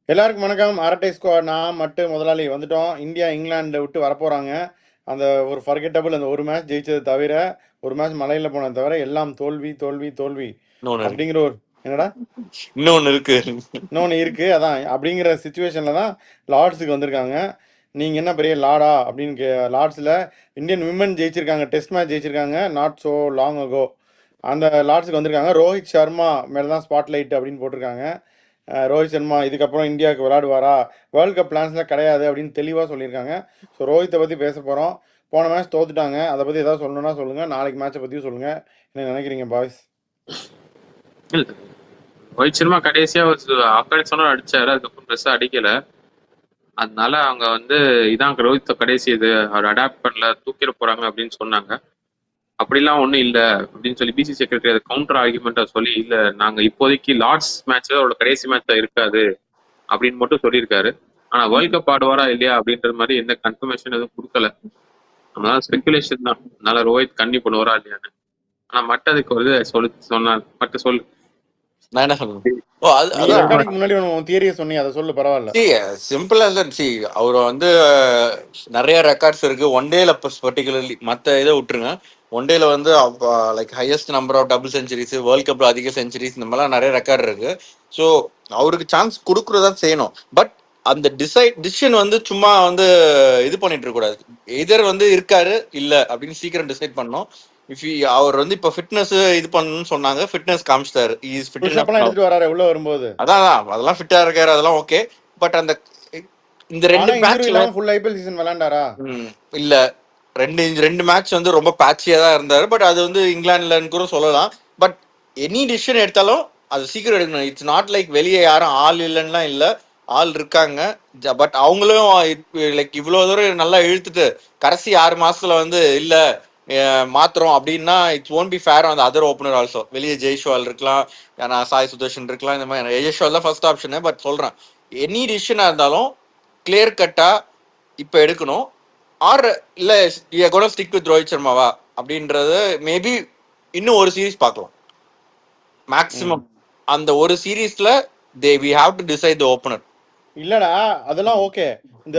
எல்லாருக்கும் வணக்கம். அரட்டை ஸ்குவாட் நான் மட்டும் முதலாளி வந்துட்டோம். இந்தியா இங்கிலாண்டை விட்டு வரப்போகிறாங்க. அந்த ஒரு ஃபர்கெட்டபிள் அந்த ஒரு மேட்ச் ஜெயிச்சது தவிர, ஒரு மேட்ச் மலையில் போனது தவிர எல்லாம் தோல்வி தோல்வி தோல்வி இன்னொன்னு இருக்கு அப்படிங்கிற ஒரு என்னடா இன்னொன்னு இருக்கு இன்னொன்று இருக்குது. அதான் அப்படிங்கிற சுச்சுவேஷனில் தான் லார்ட்ஸுக்கு வந்திருக்காங்க. நீங்கள் என்ன பெரிய லார்டா அப்படின்னு லார்ட்ஸில் இந்தியன் விமன் ஜெயிச்சிருக்காங்க, டெஸ்ட் மேட்ச் ஜெயிச்சிருக்காங்க நாட் ஸோ லாங் அகோ. அந்த லார்ட்ஸுக்கு வந்திருக்காங்க. ரோஹித் சர்மா மேலே தான் ஸ்பாட்லைட் அப்படின்னு போட்டிருக்காங்க. ரோஹித் சர்மா இதுக்கப்புறம் இந்தியாவுக்கு விளையாடுவாரா, வேர்ல்டு கப் பிளான்ஸில் கிடையாது அப்படின்னு தெளிவாக சொல்லியிருக்காங்க. ஸோ ரோஹித்தை பற்றி பேச போகிறோம். போன மேட்ச் தோத்துட்டாங்க, அதை பற்றி ஏதாவது சொல்லணும்னா சொல்லுங்கள். நாளைக்கு மேட்சை பற்றியும் சொல்லுங்கள். என்ன நினைக்கிறீங்க பாய்ஸ்? இல்ல ரோஹித் சர்மா கடைசியா ஒரு ஆப்கானிஸ்தானோட அடிச்சாரு, அதுக்கப்புறம் பெருசா அடிக்கல. அதனால அவங்க இதான் ரோஹித் கடைசி இது, அவர் அடாப்ட் பண்ணல, தூக்கிட போறாங்க அப்படின்னு சொன்னாங்க. அப்படிலாம் ஒண்ணும் இல்ல அப்படின்னு சொல்லி பிசி செக்ரட்டரி அதை கவுண்டர் ஆர்குமெண்டா சொல்லி, இல்ல நாங்க இப்போதைக்கு லார்ட்ஸ் மேட்ச்ல அவரோட கடைசி மேட்ச் இருக்காது அப்படின்னு மட்டும் சொல்லியிருக்காரு. ஆனா வேர்ல்ட் கப் ஆடுவாரா இல்லையா அப்படின்ற மாதிரி எந்த கன்ஃபர்மேஷன் எதுவும் கொடுக்கல. அதனால ஸ்பெகுலேஷன் தான். அதனால ரோஹித் கண்ணி பண்ணுவாரா இல்லையான்னு. ஆனா மற்றதுக்கு ஒரு சொன்னார் மட்டும் சொல்லு. நான் என்ன சொல்றேன்? நீ ரெக்கார்டிங் முன்னாடி உன் தியரியை சொன்னீங்க, அதை சொல்லு பரவாயில்ல. சிம்பிளா தான். அவர் நிறைய ரெக்கார்ட்ஸ் இருக்கு ஒன் டேல, பர்டிகுலர்லி மற்ற இதை விட்டுருங்க. ஒன் டேல like highest number of double centuries, world கப்ல அதிக செஞ்சுரிஸ், இந்த மாதிரிலாம் நிறைய ரெக்கார்ட் இருக்கு. ஸோ அவருக்கு சான்ஸ் கொடுக்குறதா செய்யணும். பட் அந்த டிசிஷன் சும்மா இது பண்ணிட்டு இருக்க கூடாது. எதர் இருக்காரு இல்ல அப்படின்னு சீக்கிரம் டிசைட் பண்ணோம். அவர் இப்ப ஃபிட்னஸ் இது பண்ணணும்னு சொன்னாங்க, ஃபிட்னஸ் காமிச்சிட்டாரு. எடுத்துட்டு வராரு உள்ள வரும்போது. அதான் அதெல்லாம் ஃபிட்டா இருக்காரு, அதெல்லாம் ஓகே. பட் அந்த இந்த ரெண்டு மேட்ச்ல ஃபுல் ஐபிஎல் சீசன் விளையாண்டாரா? இல்ல, ரெண்டு மேட்ச் ரொம்ப பேட்சியா தான் இருந்தாரு. பட் அது இங்கிலாந்துலன்னு கூட சொல்லலாம். பட் எனி டிசிஷன் எடுத்தாலும் அது சீக்கிரம் எடுக்கணும். இட்ஸ் நாட் லைக் வெளியே யாரும் ஆள் இல்லைன்னா இல்ல, ஆள் இருக்காங்க. பட் அவங்களும் லைக் இவ்வளவு தூரம் நல்லா இழுத்துட்டு கடைசி 6 மாசத்துல இல்ல மாத்திரம் அப்படின்னா it's won't be fair on other opener also. வெளியே ஜெய்ஷ்வால் இருக்கலாம், சாய் சுதர்ஷன் இருக்கலாம், இந்த மாதிரி. ஜெய்ஷ்வால் தான் ஃபர்ஸ்ட் ஆப்ஷனு. பட் சொல்றேன், எனி டிசிஷனா இருந்தாலும் கிளியர் கட்டா இப்ப எடுக்கணும். ஆர் இல்ல கூட ஸ்டிக் வித் ரோஹித் சர்மாவா அப்படின்றது மேபி இன்னும் ஒரு சீரீஸ் பார்க்கலாம் மேக்ஸிமம். அந்த ஒரு சீரீஸ்ல we have to decide the opener. இல்லடா அதெல்லாம் ஓகே. இந்த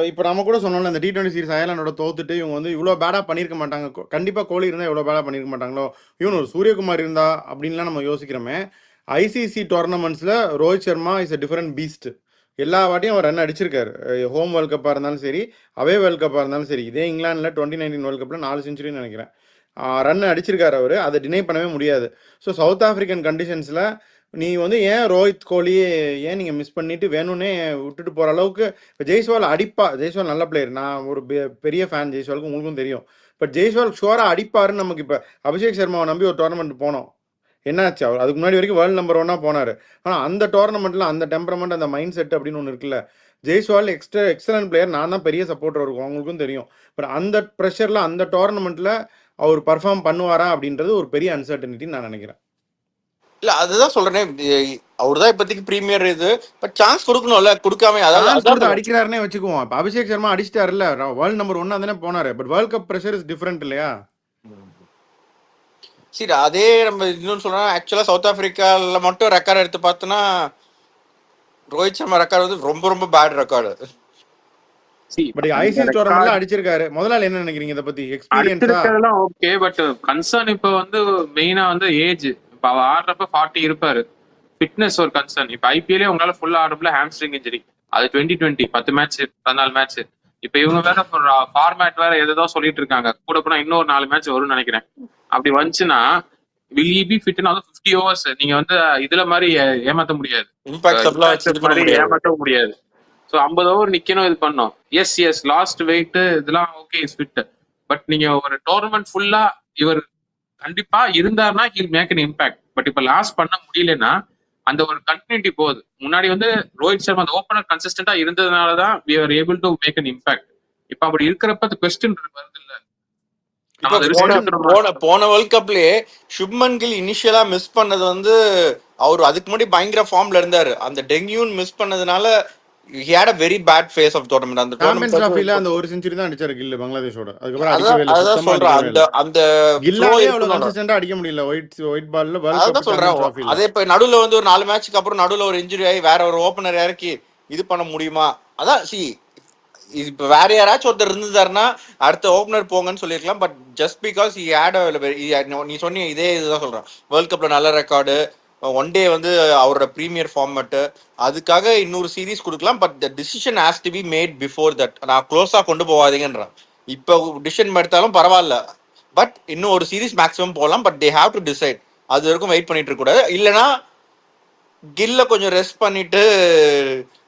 இப்போ நம்ம கூட சொன்னோம்ல, இந்த T20 சீரிஸ் அயர்லாண்டோட தோத்துட்டு இவங்க இவ்வளோ பேடாக பண்ணியிருக்க மாட்டாங்க. கண்டிப்பாக கோலி இருந்தால் இவ்வளோ பேடாக பண்ணியிருக்க மாட்டாங்களோ, இவன் ஒரு சூரியகுமார் இருந்தா அப்படின்லாம் நம்ம யோசிக்கிறோமே. ஐசிசி டோர்னமெண்ட்ஸில் Rohit Sharma is a different beast. எல்லா வாட்டியும் அவர் ரன் அடிச்சிருக்காரு. ஹோம் வேர்ல்ட் கப்பாக இருந்தாலும் சரி, அவே வேர்ல்ட் கப்பாக இருந்தாலும் சரி. இதே இங்கிலாண்டில் 2019 வேர்ல்ட் கப்பில் 4 செஞ்சுரின்னு நினைக்கிறேன் ரன் அடிச்சிருக்காரு அவர். அதை டினை பண்ணவே முடியாது. ஸோ சவுத் ஆஃப்ரிக்கன் கண்டிஷன்ஸில் நீ ஏன் ரோஹித் கோலியே ஏன் நீங்கள் மிஸ் பண்ணிட்டு வேணும்னே விட்டுட்டு போகிற அளவுக்கு. இப்போ ஜெய்ஸ்வால் ஜெய்ஸ்வால் நல்ல பிளேயர், நான் ஒரு பெரிய ஃபேன் ஜெய்ஸ்வாலுக்கு, உங்களுக்கும் தெரியும். பட் ஜெய்ஸ்வால் ஷுவராக அடிப்பாருன்னு நமக்கு இப்போ அபிஷேக் சர்மாவை நம்பி ஒரு டோர்னமெண்ட் போனோம். என்னாச்சு? அவர் அதுக்கு முன்னாடி வரைக்கும் வேர்ல்டு நம்பர் 1 போனார். ஆனால் அந்த டோர்னமெண்ட்டில் அந்த டெம்பரமெண்ட், அந்த மைண்ட் செட் அப்படின்னு ஒன்று இருக்குல்ல. ஜெய்ஸ்வால் எக்ஸலன்ட் பிளேயர், நான் தான் பெரிய சப்போர்ட்டர் இருக்கும், அவங்களுக்கும் தெரியும். பட் அந்த ப்ரெஷரில் அந்த டோர்னமெண்ட்டில் அவர் பர்ஃபார்ம் பண்ணுவாரா அப்படின்றது ஒரு பெரிய அன்சர்டனிட்டின்னு நான் நினைக்கிறேன். இல்ல அதுதான் சொல்றேன், அவர்தான் இப்போதைக்கு பிரீமியர் இது. பட் சான்ஸ் கொடுக்கணும்ல, கொடுக்காம அதாவது அடிக்கிறாருன்னே வச்சுக்குவோம். இப்போ அபிஷேக் சர்மா அடிச்சிட்டாருல்ல, வேர்ல்டு நம்பர் 1 தானே போனாரு. But world cup pressure is different இல்லையா? சரி, அதே நம்ம இன்னொன்னு சொல்றோம். ஆக்சுவலா சவுத் ஆப்பிரிக்கால மட்டும் ரெக்கார்ட் எடுத்து பார்த்தோன்னா ரோஹித் சர்மா ரெக்கார்டு ரொம்ப ரொம்ப பேட் ரெக்கார்டு. பட் ஐசிசி டோர்னமெண்ட்ல அடிச்சிருக்காரு. முதல்ல என்ன நினைக்கிறீங்க இத பத்தி? எக்ஸ்பீரியன்ஸா ஓகே. பட் கன்சர்ன் இப்போ மெயினா ஏஜ். இப்ப அவர் ஆடுறப்ப 40 இருப்பாரு. ஃபிட்னஸ் ஒரு கன்சர்ன். இப்ப ஐபிஎல்லே உங்களால ஃபுல்லா ஆடுறப்பல ஹாம்ஸ்ட்ரிங் இன்ஜுரி. அது 2020 10 மேட்ச் 14 மேட்ச். இப்ப இவங்க வேற ஃபார்மேட் வேற ஏதோ சொல்லிட்டு இருக்காங்க. கூட போனா இன்னொரு 4 மேட்ச் வரும்னு நினைக்கிறேன். அப்படி வந்துச்சுன்னா will he be fit in 50 overs? நீங்க இதுல மாதிரி ஏமாத்த முடியாது, ஏமாத்த முடியாது. ஸோ 50 ஓவர் நிக்கணும், இது பண்ணோம். எஸ் லாஸ்ட் வெயிட் இதெல்லாம் ஓகே, இஸ் ஃபிட். பட் நீங்க ஒரு டோர்னமெண்ட் ஃபுல்லா இவர் கண்டிப்பா இருந்தாருன்னா he'll make an impact. But இப்ப லாஸ்ட் பண்ண முடியலன்னா அந்த ஒரு கண்டினியூட்டி போகுது. முன்னாடி ரோஹித் சர்மா அந்த opener கன்சிஸ்டன்டா இருந்ததுனாலதான் we are able to make an impact. இப்ப அப்படி இருக்கிறப்ப அது கொஸ்டின் வருது இல்ல. போன வேர்ல்ட் கப்லயே சுப்மன் கில் இனிஷியலா மிஸ் பண்ணது அவரு அதுக்கு முன்னாடி பயங்கர ஃபார்ம்ல இருந்தாரு. அந்த டெங்யூன் மிஸ் பண்ணதுனால he had a very bad phase of tournament. அந்த சாம்பியன்ஸ் tournament டிராஃபில அந்த ஒரு செஞ்சுரி தான் அடிச்சாரு கில்லு பங்களாதேஷோட. அதுக்கப்புறம் அதான் அடிக்கவே இல்லை, அதான் சுத்தமா சொல்றேன். அடிக்கவே அந்த இல்லை. அந்த flow கில்லாலே அவ்வளவு இருக்கணும். கன்சிஸ்டன்டா அடிக்க முடியல ஒயிட் பால்ல வேர்ல்ட் அதான் கப் சொல்றேன். சாம்பியன்ஸ் டிராஃபில. அதே இப்ப நடுவுல வந்து ஒரு 4 மேட்ச்க்கு அப்புறம் நடுவுல ஒரு இன்ஜுரி ஆகி வேற ஒரு ஓப்பனர் இறக்கி இது பண்ண முடியுமா? அதான் இப்ப வேற யாராச்சும் ஒருத்தர் இருந்துட்டாருன்னா அடுத்த ஓப்பனர் போங்கன்னு சொல்லியிருக்கலாம். பட் ஜஸ்ட் பிகாஸ் நீ சொன்ன இதே இதுதான் சொல்றேன். வேர்ல்ட் கப்ல நல்ல ரெக்கார்டு, ஒன் டே வந்து அவரோட ப்ரீமியர் ஃபார்மேட்டு, அதுக்காக இன்னொரு சீரீஸ் கொடுக்கலாம். But the decision has to be made before that. நான் க்ளோஸா கொண்டு போவாதீங்கன்றேன். இப்போ டிசிஷன் எடுத்தாலும் பரவாயில்ல, பட் இன்னும் ஒரு சீரீஸ் மேக்ஸிமம் போகலாம். But they have to decide. அது வரைக்கும் வெயிட் பண்ணிட்டு இருக்க கூடாது. இல்லைன்னா கில்ல கொஞ்சம் ரெஸ்ட் பண்ணிட்டு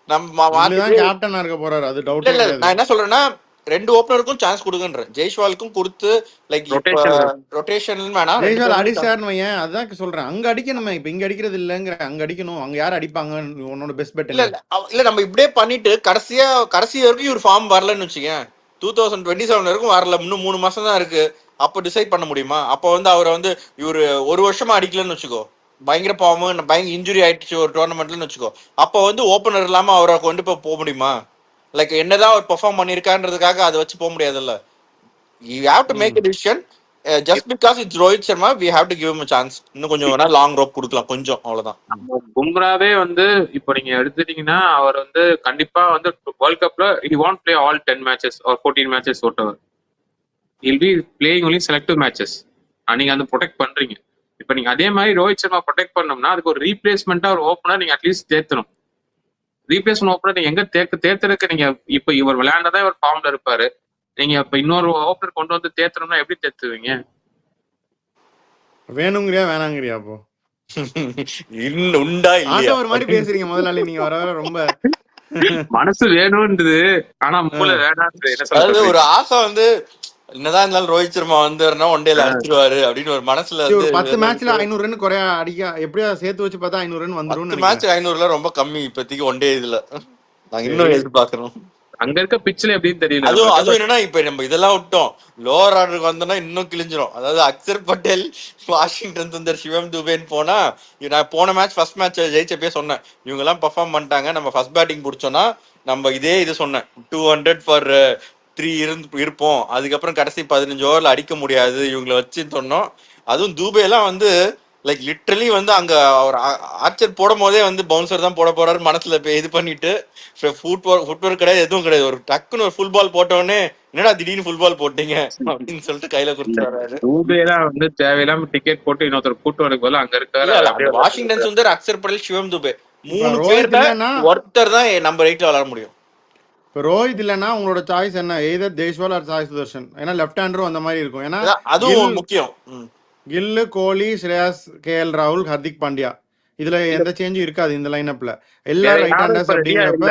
நம்ம இதுதான் கேப்டனா இருக்க போறாரு, அது டவுட் இல்ல கிடையாது. நான் என்ன சொல்றேன்னா, 2 ஓப்பனருக்கும் சான்ஸ் கொடுங்கன்றேன். ஜெய்ஷ்வாலுக்கும் கொடுத்து லைக் ரொட்டேஷன் வேணாம். ஜெய்ஸ்வால் அடிச்சாருன்னு வையேன், அதான் சொல்றேன். அங்க அடிக்கணுமே, இப்ப இங்க அடிக்கிறது இல்லங்கிற, அங்க அடிக்கணும். அங்க யார் அடிப்பாங்க? உன்னோட பெஸ்ட் பெட் இல்ல இல்ல நம்ம இப்படியே பண்ணிட்டு கடைசி வரைக்கும் இவர் ஃபார்ம் வரலன்னு வச்சுக்கேன், 2027 வரைக்கும் வரல, இன்னும் 3 மாசம் தான் இருக்கு. அப்போ டிசைட் பண்ண முடியுமா? அப்போ வந்து அவரை வந்து இவரு 1 வருஷமா அடிக்கலன்னு வச்சுக்கோ, பயங்கர பாவம், பயங்கர இன்ஜுரி ஆயிடுச்சு ஒரு டோர்னமெண்ட்லன்னு வச்சுக்கோ, அப்போ வந்து ஓப்பனர் இல்லாம அவரை கொண்டு போக முடியுமா? லைக் என்னதான் அவர் பெர்ஃபார்ம் பண்ணிருக்கான்றதுக்காக அதை வச்சு போக முடியாதுல்ல. You have to make a decision. Just because it's Rohit Sharma, we have to give him a chance. இன்னும் கொஞ்சம் வேணா லாங் ரோப் கொடுக்கலாம் கொஞ்சம், அவ்வளவுதான். பும்ராவே வந்து இப்போ நீங்க எடுத்துட்டீங்கன்னா அவர் வந்து கண்டிப்பா வந்து வேர்ல்ட் கப்ல he won't play all 10 matches or 14 matches whatever. he'll be playing only selective matches. நீங்க அந்த ப்ரொடெக்ட் பண்றீங்க. இப்போ நீங்க அதே மாதிரி ரோஹித் சர்மா ப்ரொடெக்ட் பண்ணோம்னா அதுக்கு ஒரு ரீப்ளேஸ்மெண்டா ஒரு ஓப்பனர் நீங்க அட்லீஸ்ட் தேர்த்தணும். ரீப்ளேஸ்மெண்ட் ஓப்பனர் நீங்க எங்க தேர்த்தருக்கு நீங்க இப்ப இவர் விளையாண்டதான் இவர் ஃபார்ம்ல இருப்பாரு. நீங்க இப்ப இன்னொரு ஓப்பனர் கொண்டு வந்து தேர்த்தணும்னா எப்படி தேர்த்துவீங்க? வேணுங்கிறியா வேணாங்கிறியா? அப்போ உண்டா இல்லையா? ஆண்டவர் மாதிரி பேசுறீங்க முதலாளி, நீங்க வர வர ரொம்ப மனசு வேணும்ன்றது, ஆனா மூளை வேணான்றது. என்ன அதாவது சொல்றது? ஒரு ஆசை வந்து என்னதான் இருந்தாலும் ரோஹித் சர்மா வந்து ஒன் டேல அடிச்சிருவாரு அப்படின்னு ஒரு மனசுல ஒரு வந்து 10 மேட்ச்ல 500 ரன் குறையா அடிக்க எப்படியா சேர்த்து வச்சு பார்த்தா 500 ரன் வந்துரும். 10 மேட்ச் 500 ரொம்ப கம்மி இப்போதைக்கு ஒன் டே இதுல. நாங்க இன்னும் எதிர்பார்க்கிறோம். அங்க இருக்க பிச்சில் எப்படின்னு தெரியல. அதுவும் என்னன்னா இப்ப நம்ம இதெல்லாம் விட்டோம், லோவர் ஆர்டருக்கு வந்தோம்னா இன்னும் கிழிஞ்சிரும். அதாவது அக்சர் பட்டேல், வாஷிங்டன் சுந்தர், சிவம் துபேன்னு போனா, நான் போன மேட்ச் ஃபர்ஸ்ட் மேட்ச் ஜெயிச்சப்பே சொன்னேன், இவங்க எல்லாம் பெர்ஃபார்ம் பண்ணிட்டாங்க, நம்ம ஃபர்ஸ்ட் பேட்டிங் பிடிச்சோம்னா நம்ம இதே இது சொன்னேன், 200 ஃபார் 3 இருப்போம். அதுக்கப்புறம் கடைசி 15 ஓவர்ல அடிக்க முடியாது இவங்களை வச்சுன்னு சொன்னோம். அதுவும் தூபே எல்லாம் வந்து லைக் லிட்ரலி வந்து அங்க அவர் ஆர்ச்சர் போடும் போதே வந்து பவுன்சர் தான் போட போறாரு மனசுல இது பண்ணிட்டு, ஃபுட்வொர்க் கிடையாது, எதுவும் கிடையாது. ஒரு டக்குன்னு ஒரு ஃபுல் பால் போட்டோடனே என்னடா திடீர்னு ஃபுல் பால் போட்டீங்க அப்படின்னு சொல்லிட்டு கையில கொடுத்துறாரு. தூபேலாம் வந்து தேவையில்லாம டிக்கெட் போட்டு இன்னொருத்தர் கூட்டு வரதுக்கு பதிலா அங்க இருக்காரு. வாஷிங்டன் சுந்தர், அக்சர் பட்டேல், சிவம் துபே 3 பேர்ல ஒருத்தர் தான் நம்ம ரைட்ல விளையாட முடியும். இப்போ ரோஹித் இல்லைன்னா உங்களோட சாய்ஸ் என்ன? Either Jaiswal or Sai Sudharshan. ஏன்னா லெஃப்ட் ஹேண்டரும் அந்த மாதிரி இருக்கும். ஏன்னா அதுவும் முக்கியம். கில்லு, கோலி, ஸ்ரேயாஸ், கேஎல் ராகுல், ஹர்திக் பாண்டியா, இதுல எந்த சேஞ்சும் இருக்காது இந்த லைனப்ல. எல்லாரும் ரைட் ஹேண்டர்ஸ் அப்படிங்கிறப்ப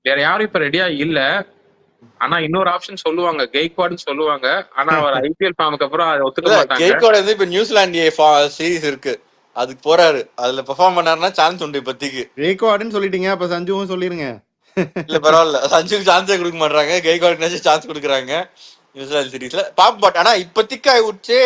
வேற யாரும் இப்ப ரெடியா இல்ல. ஆனா இன்னொரு ஆப்ஷன் சொல்லுவாங்க, கெய்க்வாட்னு சொல்லுவாங்க. ஆனா அவர் ஐபிஎல் ஃபார்முக்கு அப்புறம் அதை ஒத்துக்க மாட்டாங்க. கெய்க்வாட் வந்து இப்ப நியூசிலாந்து சீரிஸ் இருக்கு, அதுக்கு போறாரு. அதுல பெர்ஃபார்ம் பண்ணாருன்னா சான்ஸ் உண்டு இப்போதைக்கு. கெய்க்வாட்னு சொல்லிட்டீங்க, அப்ப சஞ்சுவும் சொல்லிருங்க. இல்ல பரவாயில்ல, சஞ்சுக்கு சான்ஸே கொடுக்க மாட்டாங்க, கெய்க்வாட்க்கு சான்ஸ் கொடுக்குறாங்க நியூசிலாந்து சீரிஸ்ல பாப். பட் ஆனா இப்போதைக்கு I would say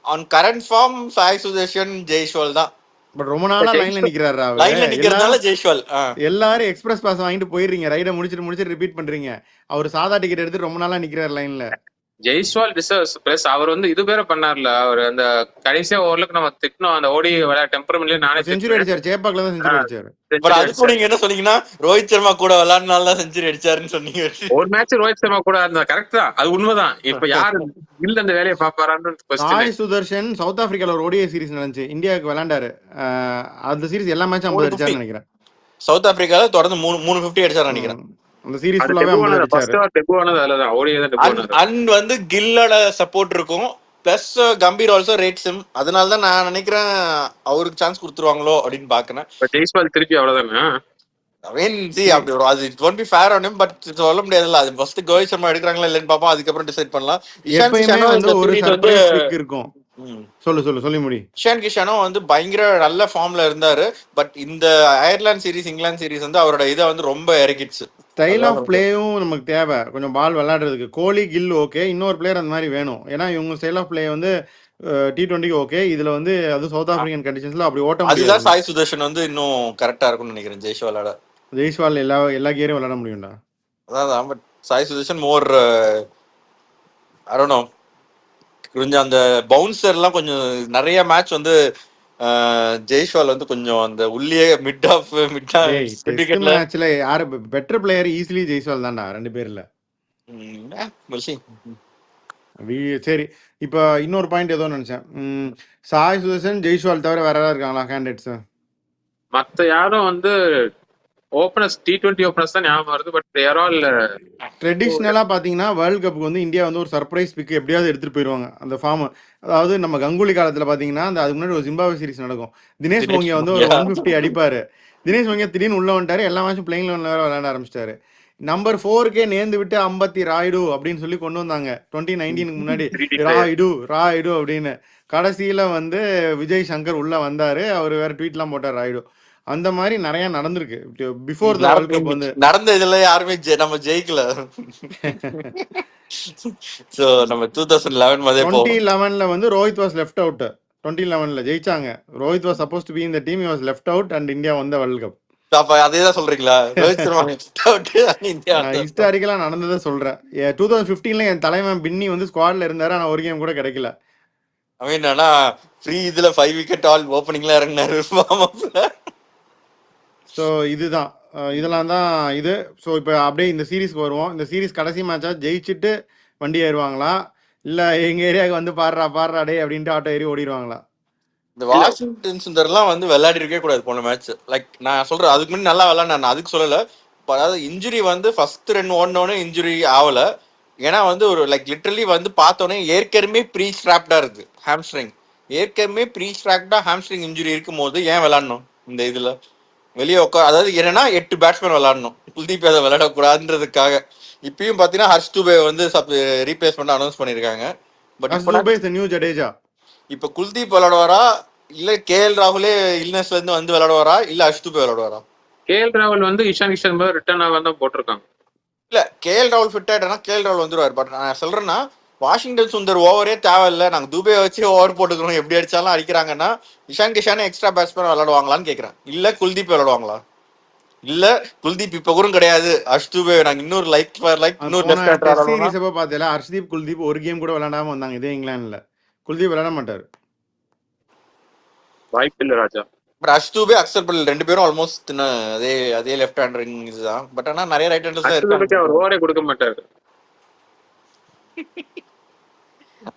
on current form Sai Sudharshan, Jaiswal தான். பட் ரொம்ப நாளா லைன்ல நிக்கிறாரு. லைன்ல நிக்கிறதுனால ஜெய்ஸ்வால். எல்லாரும் எக்ஸ்பிரஸ் பாஸ் வாங்கிட்டு போயிடுறீங்க, ரைட முடிச்சிட்டு ரிப்பீட் பண்றீங்க. அவர் சாதா டிக்கெட் எடுத்து ரொம்ப நாளா நிக்கிறாரு லைன்ல. ஜெய்ஸ்வால் டிசர்வ்ஸ். பிளஸ் அவர் வந்து இது பேர பண்ணார்ல, அவர் அந்த கடைசியா ஓவருக்கு நம்ம திட்டணும் அந்த ஓடி விளையாட டெம்பரமெண்ட்ல நானே செஞ்சுரி அடிச்சாரு, சேப்பாக்ல தான் செஞ்சுரி அடிச்சாரு. பட் அதுக்கு நீங்க என்ன சொன்னீங்கன்னா ரோஹித் சர்மா கூட விளையாடுனால தான் செஞ்சுரி அடிச்சாருன்னு சொன்னீங்க. ஒரு மேட்ச் ரோஹித் சர்மா கூட இருந்தா கரெக்ட் தான், அது உண்மைதான். இப்ப யாரு இல்ல அந்த வேலையை பாப்பாரான்னு சாய் சுதர்ஷன் சவுத் ஆப்பிரிக்கால ஒரு ஓடிஐ சீரிஸ் நடந்துச்சு, இந்தியாவுக்கு விளையாண்டாரு. அந்த சீரிஸ் எல்லா மேட்சும் 50 அடிச்சாருன்னு நினைக்கிறேன். சவுத் ஆப்பிரிக்கால தொடர்ந்து 350 அடிச்சாரு நினைக்கிறேன். அந்த சீரிஸ் ஃபுல்லாவே 50 அடிச்சாரு. அண்ட் வந்து கில்லோட சப்போர்ட் இருக்கும், plus Gambhir also rates him. அதனால தான் நான் நினைக்கிறேன் அவருக்கு சான்ஸ் கொடுத்துருவாங்களோ அப்படின்னு பாக்குறேன். ஜெய்ஸ்வால் திருப்பி அவ்வளவுதானே. அப்படி வரும், அது it won't be fair on him, but சொல்ல முடியாதுல்ல. அது ஃபர்ஸ்ட் ரோஹித் சர்மா எடுக்கறாங்களா இல்லன்னு பாப்போம், அதுக்கப்புறம் டிசைட் பண்ணலாம். ஒரு சர்ப்ரைஸ் இருக்கும். சொல்லி முடி. இஷான் கிஷானும் வந்து பயங்கர நல்ல ஃபார்ம்ல இருந்தாரு. பட் இந்த அயர்லாந்து சீரிஸ், இங்கிலாந்து சீரிஸ் வந்து அவரோட இதை வந்து ரொம்ப இறக்கிடுச்சு. ஸ்டைல் ஆஃப் பிளேயும் நமக்கு தேவை, கொஞ்சம் பால் விளையாடுறதுக்கு. கோலி, கில் ஓகே, இன்னொரு பிளேயர் அந்த மாதிரி வேணும். ஏன்னா இவங்க ஸ்டைல் ஆஃப் பிளே வந்து T20 ஓகே, இதுல வந்து அது சவுத் ஆப்பிரிக்கன் கண்டிஷன்ஸ்ல அப்படி ஓட்ட முடியாது. அதுதான் சாய் சுதர்ஷன் வந்து இன்னும் கரெக்டா இருக்கும்னு நினைக்கிறேன் ஜெய்ஸ்வாலோட. ஜெய்ஸ்வால் எல்லா கேரையும் விளையாட முடியும்டா. அதான் பட் சாய் சுதர்ஷன் மோர் அரணும் கொஞ்சம் அந்த பவுன்சர்லாம் கொஞ்சம் நிறைய மேட்ச் வந்து ஜெய்ஸ்வால் வந்து கொஞ்சம் அந்த உள்ளே மிட் டேய் டெஸ்ட் விக்கெட்ல. மேட்ச்ல யாரு பெட்டர் பிளேயர் ஈஸிலி ஜெய்ஸ்வால் தான்டா 2 பேர்ல. சரி, இப்போ இன்னொரு பாயிண்ட் ஏதோ நினைச்சேன். சாய் சுதர்ஷன் ஜெய்ஸ்வால் தவிர வேற யாராவது இருக்காங்களா கேண்டிடேட்ஸ்? மத்த யாரும் வந்து ஓபனர்ஸ் T20 ஓபனர்ஸ் தான் ஞாபகம் வருது. பட் தேர் ஆல் ட்ரெடிஷ்னலா பாத்தீங்கன்னா வேர்ல்ட் கப்புக்கு வந்து இந்தியா வந்து ஒரு சர்ப்ரைஸ் பிக் எப்படியாவது எடுத்துட்டு போயிடுவாங்க அந்த ஃபார்ம். அதாவது நம்ம கங்குலி காலத்துல பாத்தீங்கன்னா அந்த அதுக்கு முன்னாடி ஒரு ஜிம்பாப்வே சீரிஸ் நடக்கும். தினேஷ் மோங்கியா வந்து ஒரு 150 அடிப்பாரு. தினேஷ் மோங்கியா திடீர்னு உள்ள வந்துட்டாரு, எல்லா மேட்சும் பிளேயிங் லெவன்ல வேற விளையாட ஆரம்பிச்சிட்டாரு. நம்பர் 4 நேர்ந்து விட்டு அம்பத்தி ராயுடு அப்படின்னு சொல்லி கொண்டு வந்தாங்க 2019 முன்னாடி. ராயுடு அப்படின்னு. கடைசியில வந்து விஜய் சங்கர் உள்ள வந்தாரு, அவர் வேற ட்வீட்லாம் போட்டார் ராயுடு. அந்த மாதிரி நிறைய நடந்திருக்கு பிஃபோர் த வேர்ல்ட் கப் வந்து. நடந்த இதுல யாருமே நம்ம ஜெயிக்கல. சோ நம்ம 2011 மாதிரி 2011 வந்து ரோஹித் வாஸ் லெஃப்ட் அவுட். 2011 ஜெயிச்சாங்க. Rohit was supposed to be in the team, he was left out and India வந்த வேர்ல்ட் கப். அப்ப அதேதான் சொல்றீங்களா? Rohit Sharma left out India ஹிஸ்டாரிக்கலா நடந்ததை சொல்றேன். 2015 என் தலைவன் பின்னி வந்து ஸ்குவாட்ல இருந்தாரு, ஆனா ஒரு கேம் கூட கிடைக்கல. அவன் ஆனா ஃப்ரீ இதுல 5 விக்கெட் ஆல் ஓப்பனிங்ல இறங்கினாரு. ஸோ இதுதான் இதெல்லாம் தான் இது. ஸோ இப்போ அப்படியே இந்த சீரீஸ்க்கு வருவோம். இந்த சீரீஸ் கடைசி மேட்சா ஜெயிச்சுட்டு வண்டி ஏறுவாங்களா, இல்லை எங்கள் ஏரியாவுக்கு வந்து பாடுறா டே அப்படின்ட்டு ஆட்டோ ஏறி ஓடிடுவாங்களா? இந்த வாஷிங்டன் சுந்தர்லாம் வந்து விளையாடி இருக்கே கூடாது போன மேட்ச். லைக் நான் சொல்றேன், அதுக்கு முன்னாடி நல்லா விளையாட, நான் அதுக்கு சொல்லல. அதாவது இன்ஜுரி வந்து ஃபர்ஸ்ட் 2 ஓடனோடனே இன்ஜுரி ஆகல. ஏன்னா வந்து ஒரு லைக் லிட்டரலி வந்து பார்த்தோன்னே ஏற்கனவே ப்ரீ ஸ்ட்ராப்டா இருக்கு ஹாம்ஸ்ட்ரிங். ஏற்கனவே ப்ரீ ஸ்ட்ராப்டா ஹாம்ஸ்ட்ரிங் இன்ஜுரி இருக்கும் போது ஏன் விளையாடணும் இந்த இதுல? வெளியே உட்கார், அதாவது என்னன்னா 8 பேட்ஸ்மேன் விளையாடணும், குல்தீப் யாதவ் விளையாடக்கூடாதுன்றதுக்காக. இப்பயும் பாத்தீங்கன்னா ஹர்ஷ் துபே வந்து ரீப்ளேஸ்மெண்ட் அனௌன்ஸ் பண்ணிருக்காங்க. பட் நியூ ஜடேஜா இப்ப குல்தீப் விளையாடுவாரா, இல்ல KL ராகுலே இல்னஸ்ல இருந்து வந்து விளையாடுவாரா, இல்ல ஹர்ஷ் துபே விளையாடுவாரா? KL ராகுல் வந்து இஷான் கிஷன் ரிட்டர்ன் ஆக தான் போட்டிருக்காங்க. இல்ல KL ராகுல் ஃபிட் ஆயிட்டா KL ராகுல் வந்துருவாரு. பட் நான் சொல்றேன்னா வாஷிங்டன் சுந்தர் ஓவரே தேவையில்லை, நாங்க துபே வச்சு ஓவர் போட்டுக்கிறோம், எப்படி அடிச்சாலும் அடிக்கிறாங்கன்னா இஷான் கிஷானே எக்ஸ்ட்ரா பேட்ஸ்மேன் விளையாடுவாங்களான்னு கேக்குறேன். இல்ல குல்தீப் விளையாடுவாங்களா? இல்ல குல்தீப் இப்ப கூட கிடையாது, ஹர்ஷ் துபே நாங்க இன்னொரு இன்னொரு பாத்தீங்களா? ஹர்ஷ்தீப் குல்தீப் ஒரு கேம் கூட விளையாடாம வந்தாங்க இதே இங்கிலாந்துல. குல்தீப் விளையாட மாட்டாரு, வாய்ப்பு இல்ல ராஜா. பட் ஹர்ஷ் துபே அக்சர் பட்டேல் 2 பேரும் ஆல்மோஸ்ட் அதே லெஃப்ட் ஹேண்டரிங் இதுதான். பட் ஆனா நிறைய ரைட் ஹேண்டர்ஸ் தான் இருக்காங்க. அவர் ஓவரே கொடுக்க மாட்டாரு.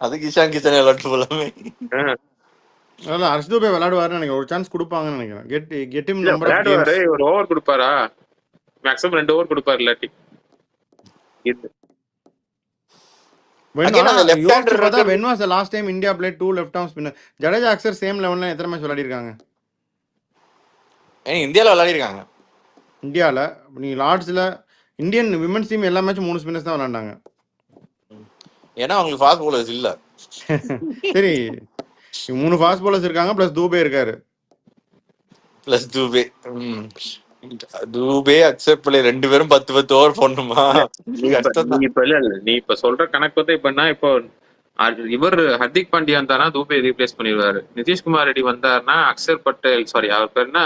அதுக்கு இஷான் கிஷன் விளையாட்டு போலாமே. அதான் ஹர்ஷ் துபே விளையாடுவாருன்னு நினைக்கிறேன், ஒரு சான்ஸ் கொடுப்பாங்கன்னு நினைக்கிறேன். கெட் ஹிம் நம்பர் ஆஃப் விளையாடுவாரு. ஒரு ஓவர் கொடுப்பாரா? மேக்ஸிமம் 2 ஓவர் கொடுப்பாரு. இல்லாட்டி when was the last time India played 2 left arm spinner? Jadeja Axar same லெவல்ல எத்தனை மேட்ச் விளையாடி இருக்காங்க? இந்தியால விளையாடி இருக்காங்க. இந்தியால நீ லார்ட்ஸ்ல இந்தியன் விமென்ஸ் டீம் எல்லா மேட்சும் 3 ஸ்பின்னர்ஸ் தான் விளையாண்டாங்க. ஏன்னா அவங்களுக்கு ஃபாஸ்ட் பவுலர்ஸ் இல்ல. சரி, 3 ஃபாஸ்ட் பவுலர்ஸ் இருக்காங்க, பிளஸ் தூபே இருக்காரு. பிளஸ் தூபே அக்செப்ட் பண்ணி 2 பேரும் 10 ஓவர் போடணுமா? நீ இப்ப சொல்ற கணக்கு வந்து இப்போ இவர் ஹர்திக் பாண்டியா இருந்தாருன்னா தூபே ரீப்ளேஸ் பண்ணிடுவாரு. நிதிஷ்குமார் ரெட்டி வந்தாருன்னா அக்சர் பட்டேல், சாரி அவர் பேர் என்ன,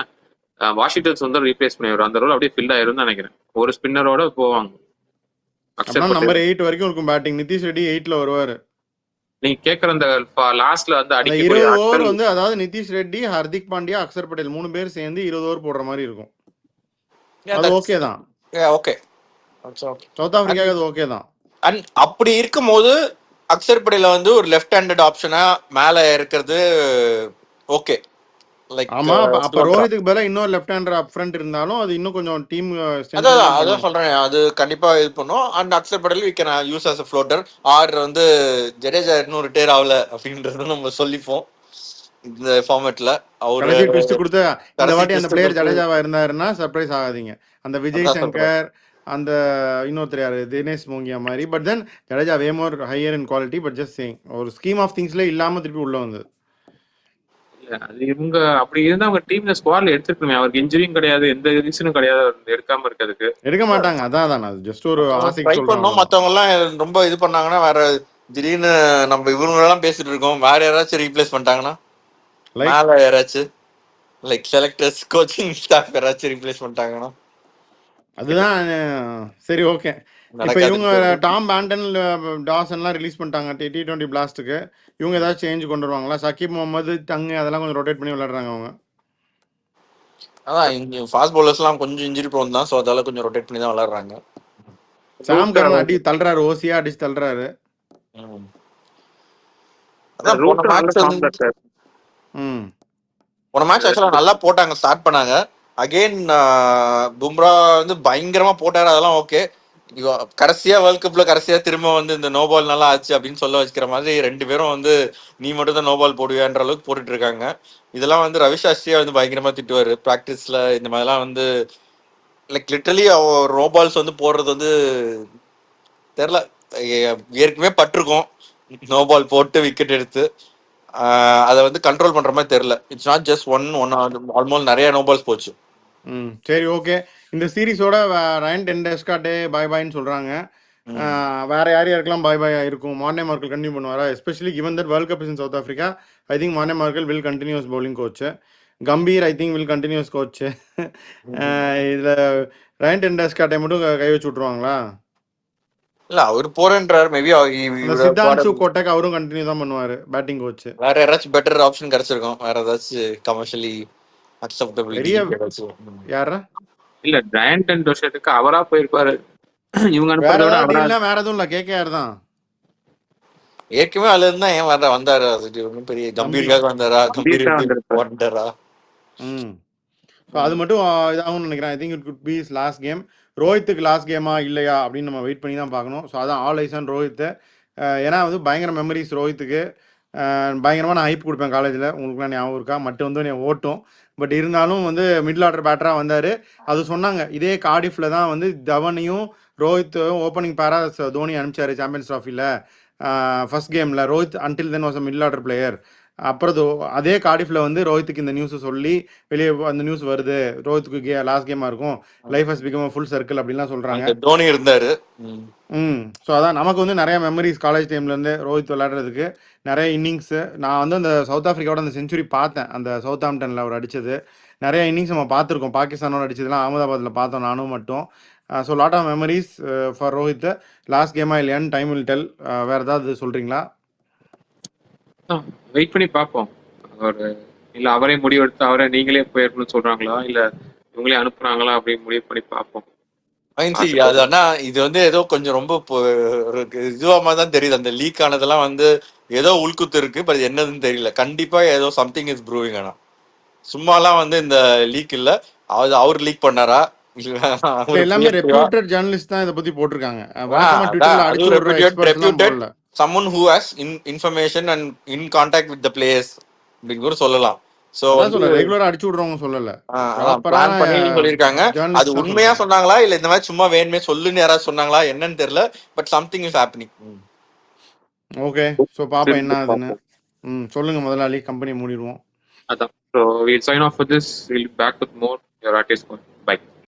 வாஷிங்டன் சுந்தர் ரீப்ளேஸ் பண்ணிடுவார். அந்த ரோல் அப்படியே ஃபில் ஆயிரும்னு நினைக்கிறேன். ஒரு ஸ்பின்னரோட போவாங்க. நம்பர் 8 வரைக்கும் இருக்கும் பேட்டிங். நிதிஷ் ரெட்டி 8ல வருவாரு. நீங்க கேக்குற அந்த லாஸ்ட்ல வந்து அடிக்க 20 ஓவர் வந்து, அதாவது நிதிஷ் ரெட்டி, ஹர்திக் பாண்டியா, அக்சர் பட்டேல் 3 பேர் சேர்ந்து 20 ஓவர் போடுற மாதிரி இருக்கும். அது ஓகே தான். ஓகே, சவுத் ஆப்பிரிக்காக்கு அது ஓகே தான். அண்ட் அப்படி இருக்கும்போது அக்சர் பட்டேல வந்து ஒரு லெஃப்ட் ஹேண்டட் ஆப்ஷனா மேல இருக்கிறது ஓகே. லைக் ஆமா, அப்ப ரோஹித்துக்கு பதிலா இன்னொரு லெஃப்ட் ஹேண்டர் அப் ஃப்ரண்ட் இருந்தாலும் அது இன்னும் கொஞ்சம் டீம் அதான் சொல்றேன், அது கண்டிப்பா இது பண்ணும். And Axar Patel we can use as a floater. Or வந்து ஜடேஜா இன்னும் ரிட்டையர் ஆகல அப்படின்றது நம்ம சொல்லிப்போம் இந்த ஃபார்மேட்ல. அவரு ட்விஸ்ட் கொடுத்து இந்த வாட்டி அந்த பிளேயர் ஜடேஜாவா இருந்தாருன்னா சர்ப்ரைஸ் ஆகாதீங்க. அந்த விஜய் சங்கர், அந்த இன்னொருத்தர் யாரு, தினேஷ் மோங்கியா மாதிரி. But then Jadeja way more higher in quality. But just saying, ஒரு ஸ்கீம் ஆஃப் திங்ஸ்ல இல்லாம திருப்பி உள்ள வந்தது. அது இவங்க அப்படி இருந்தா அவங்க டீம்ல ஸ்குவாட்ல எடுத்துக்கணுமே. அவருக்கு இன்ஜுரியும் கிடையாது, எந்த ரீசனும் கிடையாது எடுக்காம இருக்கிறதுக்கு. எடுக்க மாட்டாங்க. அதான் அது ஜஸ்ட் ஒரு ஆசைக்கு சொல்றோம். மத்தவங்க எல்லாம் ரொம்ப இது பண்ணாங்கன்னா வேற திடீர்னு நம்ம இவங்க எல்லாம் பேசிட்டு இருக்கோம், வேற யாராச்சும் ரீப்ளேஸ் பண்ணிட்டாங்கன்னா, மேல யாராச்சும் லைக் செலக்டர்ஸ் கோச்சிங் ஸ்டாஃப் யாராச்சும் ரீப்ளேஸ் பண்ணிட்டாங்கன்னா அதுதான் சரி ஓகே. இப்போ இவங்க நடக்காதுன்றது. டாம் பேண்டன் டாசன்லாம் ரிலீஸ் பண்ணிட்டாங்க T20 பிளாஸ்ட்டுக்கு. இவங்க ஏதாவது சேஞ்ச் கொண்டு வருவாங்களா? சக்கீப் முகமது, டங்கு அதெல்லாம் கொஞ்சம் ரொட்டேட் பண்ணி விளையாடுறாங்க அவங்க. அதான் இங்க ஃபாஸ்ட் பவுலர்ஸ்லாம் கொஞ்சம் இன்ஜுரி ப்ரோன் தான், ஸோ அதால கொஞ்சம் ரொட்டேட் பண்ணி தான் விளையாடுறாங்க. சாம் ரூட் கரன் அடி தள்ளுறாரு, ஓசியா அடிச்சு தள்ளுறாரு. ம். அதான் ரூட் நல்ல ஃபார்ம்ல இருக்காரு. ம் போன மேட்ச் ஆக்சுவலாக நல்லா போட்டாங்க, ஸ்டார்ட் பண்ணாங்க. அகெயின் பும்ரா வந்து பயங்கரமா போட்டாரு, அதெல்லாம் ஓகே. கடைசியா வேர்ல்ட் கப்ல கடைசியா திரும்ப வந்து இந்த நோ பால் நல்லா ஆச்சு அப்படின்னு சொல்ல வச்சுக்கிற மாதிரி ரெண்டு பேரும் வந்து நீ மட்டும் தான் நோ பால் போடுவியான்ற அளவுக்கு போட்டுட்டு இருக்காங்க. இதெல்லாம் வந்து ரவி சாஸ்திரியா வந்து பயங்கரமா திட்டுவாரு பிராக்டிஸ்ல. இந்த மாதிரிலாம் வந்து லைக் லிட்டரலி அவர் நோ பால்ஸ் வந்து போடுறது வந்து தெரில, ஏற்கனவே பட்டிருக்கோம் நோ பால் போட்டு விக்கெட் எடுத்து. அதை வந்து கண்ட்ரோல் பண்ற மாதிரி தெரியல. It's not just one almost நிறைய நோ பால்ஸ் போச்சு. ம் சரி ஓகே. இந்த சீரிஸோட ரயன் டெண்டஸ்காட்டே பாய் பாய்ன்னு சொல்கிறாங்க. வேற யார் யாருக்கெல்லாம் பாய் பாய் இருக்கும்? மார்னே மார்க்கல் கண்டினியூ பண்ணுவாரா? Especially given that world cup is in South Africa, I think Morne Morkel will continues bowling coach. Gambhir I think will continues coach. இதில் ரயன் டெண்டஸ்காட்டை மட்டும் கை வச்சு விட்ருவாங்களா? இல்ல அவர் போறேன்றாரு, மேபி அந்த சித்தான்ஷு கோட்டக் அவரும் கண்டினியூ தான் பண்ணுவார் பேட்டிங் கோச். வேற யாராச்சும் பெட்டர் ஆப்ஷன் கிடைச்சிருக்கும், வேற ஏதாச்சும் கமர்ஷியலி அக்செப்டபிலிட்டி பெரிய ஏதாச்சும். யாரா? இல்ல ஜெயண்ட் 2 வருஷத்துக்கு அவரா போயிருப்பாரு. இவங்க வேற அனுப்புறத விட ஏதாவது அவரா. டீல்னா வேற எதுவும் இல்லை, கேகேஆர் தான். ஏற்கனவே அதுல இருந்தா ஏன் வந்தாரு? அது ஒன்றும் பெரிய கம்பீருக்காக வந்தாரா? கம்பீர் கம்பீர்க்கா வந்திருப்பாரு. வந்தாரா? ம் ஸோ அது மட்டும் இதாகும்னு நினைக்கிறேன். I think it could be his last game. ரோஹித்துக்கு லாஸ்ட் கேமா இல்லையா அப்படின்னு நம்ம வெயிட் பண்ணி தான் பார்க்கணும். ஸோ அதான் ஆல் ஐஸ் ஆன் ரோஹித். ஏன்னா வந்து பயங்கர மெமரிஸ் ரோஹித்துக்கு. பயங்கரமாக நான் ஹைப் கொடுப்பேன் காலேஜில், உங்களுக்குலாம் ஞாபகம் இருக்கா? மட்டும் வந்து என்னை ஓட்டும். பட் இருந்தாலும் வந்து மிடில் ஆர்டர் பேட்டராக வந்தார். அது சொன்னாங்க இதே கார்டிஃபில் தான் வந்து தவனையும் ரோஹித்தும் ஓப்பனிங் பேரா தோனி அனுப்பிச்சாரு சாம்பியன்ஸ் ட்ராஃபியில். ஃபர்ஸ்ட் கேமில் Rohit until then was a middle order player. அப்புறம் அதே கார்டிஃபில் வந்து ரோஹித்துக்கு இந்த நியூஸை சொல்லி வெளியே அந்த நியூஸ் வருது, ரோஹித்துக்கு லாஸ்ட் கேமாக இருக்கும், life has become full circle அப்படின்லாம் சொல்கிறாங்க. அங்க தோனி இருந்தாரு. ஸோ அதான் நமக்கு வந்து நிறைய மெமரிஸ் காலேஜ் டைம்லேருந்து ரோஹித் விளையாடுறதுக்கு. நிறைய இன்னிங்ஸு நான் வந்து அந்த சவுத் ஆஃப்ரிக்காவோட அந்த செஞ்சுரி பார்த்தேன், அந்த சவுத் ஆம்டனில் அவர் அடித்தது. நிறைய இன்னிங்ஸ் நம்ம பார்த்துருக்கோம், பாகிஸ்தானோட அடிச்சதுலாம் அகமதாபாத்தில் பார்த்தோம் நானும் மட்டும். So lot of memories for Rohit. Last கேமாக இல்லையான்னு டைம் வில் டெல். வேறு ஏதாவது சொல்கிறீங்களா? வெயிட் பண்ணி பார்ப்போம். அவர் இல்ல அவரே முடிவெடுத்து அவரே நீங்களே போயிருக்கணும்னு சொல்றாங்களா, இல்ல இவங்களே அனுப்புறாங்களா அப்படின்னு முடிவு பண்ணி பார்ப்போம். அது ஆனா இது வந்து ஏதோ கொஞ்சம் ரொம்ப இதுவா மாதிரி தான் தெரியுது. அந்த லீக் ஆனதெல்லாம் வந்து ஏதோ உள்குத்து இருக்கு, பட் என்னதுன்னு தெரியல. கண்டிப்பா ஏதோ சம்திங் இஸ் ப்ரூவிங். ஆனா சும்மாலாம் வந்து இந்த லீக் இல்ல, அவர் லீக் பண்ணாரா? எல்லாமே ரெப்யூட்டட் ஜர்னலிஸ்ட் தான் இதை பத்தி போட்டிருக்காங்க. வழக்கமா ட்விட்டர்ல அடிச்சு விடுற எக்ஸ்பர்ட்ஸ்லாம் போடல. someone who has information and in contact with the players அப்படின்னு கூட சொல்லலாம். சோ சொல்ல ரெகுலரா அடிச்சு விடுறவங்க சொல்லல, பிளான் பண்ணி சொல்லிருக்காங்க. அது உண்மையா சொன்னாங்களா இல்ல இந்த மாதிரி சும்மா வேணுமே சொல்லுன்னு யாராவது சொன்னாங்களா என்னன்னு தெரியல, but something is happening. Okay, so பாப்போம் என்ன ஆகுதுன்னு. சொல்லுங்க முதலாளி, கம்பெனி மூடிடுவோம். அதான். So we'll sign off for this. We'll be back with more. Your artist point.